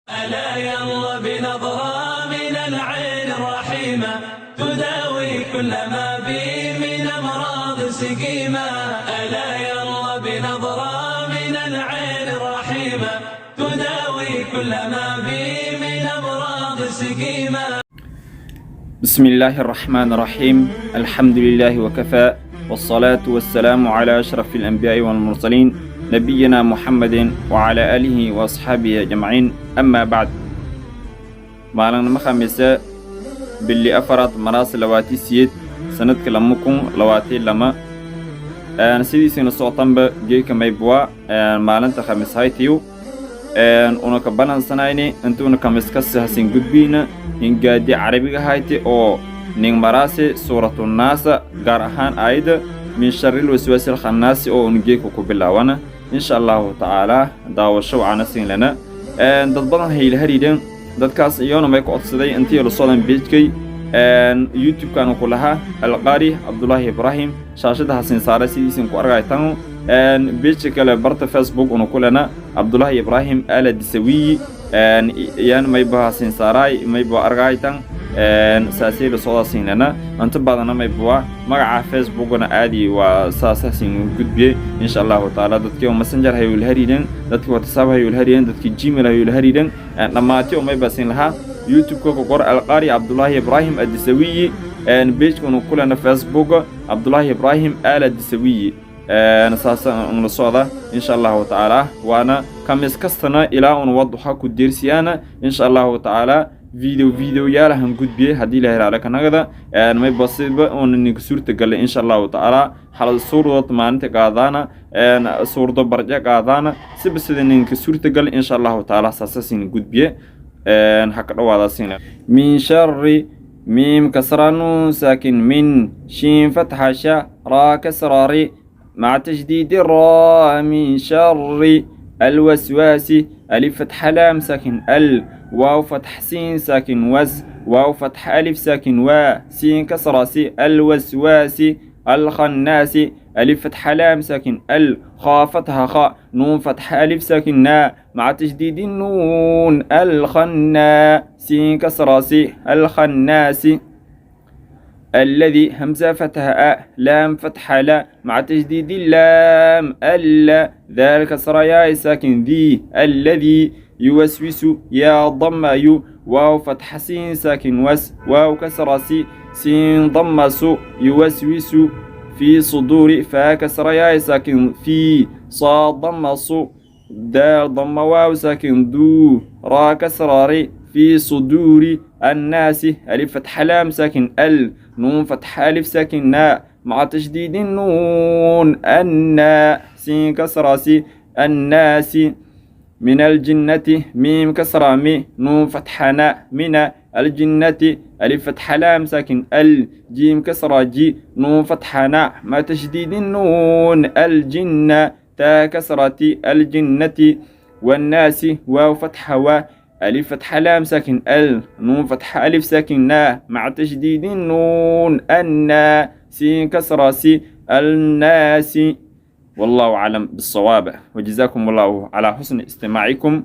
ألا يلا بنظرة من العين الرحيمة تداوي كل ما بي من أمراض سقيمة. ألا يلا بنظرة من العين الرحيمة تداوي كل ما بي من أمراض سقيمة. بسم الله الرحمن الرحيم. الحمد لله وكفى، والصلاة والسلام على أشرف الأنبياء والمرسلين نبينا محمد وعلى آله وأصحابه أجمعين. أما بعد، مالنا مخمسة باللي أفرط مراس لواتي سيد سنة كلامكم لواتي لما نسيدي سنة صوتان بجيك ميبوا مالنا تخمس هايتيو una ka balansanayni intuuna kamiskasi hasin gudbiyna hingaadi carabiga hayti oo ning marasi suuratu naasa gaar ahaan aayada min sharril waswasil khannaasi oo ungeeku ku bilaawana insha allahu tacaala daawasho wacana siin lana dad badan hayla hariideen dadkaas iyoona may ku codsaday intii la soodan beejkay youtube-kan ku lahaa alqaari cabdullaahi ibraahim shaashada hasin saara sidiisin ku argaytan beejka kale barta facebook una kulana cabdullaahi ibraahim ala disawiyi yan mayba hasin saaray mayba argaytan saasay la sooda siinana inta badana mayba magaca facebookna aadi waa saasasin gudbiye insha allahu taala dadkii messenger hayul hariidan dadkii whatsapp hayul hariidan dadkii gmail hayul hariidan dhamaatay mayba siin lahaa youtube-ka ku qor alqaari cabdullaahi ibraahim adisawiyi beejkuna kulana facebook cabdullaahi ibraahim ala disawiyi saasan la socda insha allahu tacaala waana kamis kastana ilaa un wadaxa ku deersiyana insha allahu tacaala video yaalahan gudbiye haddii la helaala kanagada may basiba un ninka suurta gale insha allahu tacaala xalad suurdood maalinta qaadana suurdo barja qaadana siba sida ninka suurta gale insha allahu tacaala saasasin gudbiye haka dhawaada sina min sharri mim kasra nun sakin min shin fatha sha ra kasra ri مع تجديد الراء من شر الوسواس ألف فتح لام ساكن ال واو فتح سين ساكن وز واو فتح ألف ساكن و سين كسر سي الوسواس الخناس ألف فتح لام ساكن ال خا فتح خاء نون فتح ألف ساكن نا مع تجديد النون الخنا سين كسر سي الخناس الذي همزة فتح لام فتح لا مع تجديد اللام ألا ذلك كسر يا ساكن ذي الذي يوسوس يا ضم يو واو فتح سين ساكن وس واو كسر سي سين ضم سو يوسوس في صدور فا كسر يا ساكن في صاد ضم سو دال ضم واو ساكن دو را كسر ري في صدور الناس ألف فتح لام ساكن ال نون فتح ألف ساكن نا مع تشديد النون النا سين كسر سي الناس من الجنة ميم كسر مي نون فتح نا من الجنة ألف فتح لام ساكن ال جيم كسر جي نون فتح نا مع تشديد النون الجنة تا كسرتي الجنة والناس واو فتح و ألف فتح لام ساكن ال نون فتح ألف ساكن نا مع تشديد النون النا سين كسر سي الناس. والله أعلم بالصواب، وجزاكم الله على حسن استماعكم.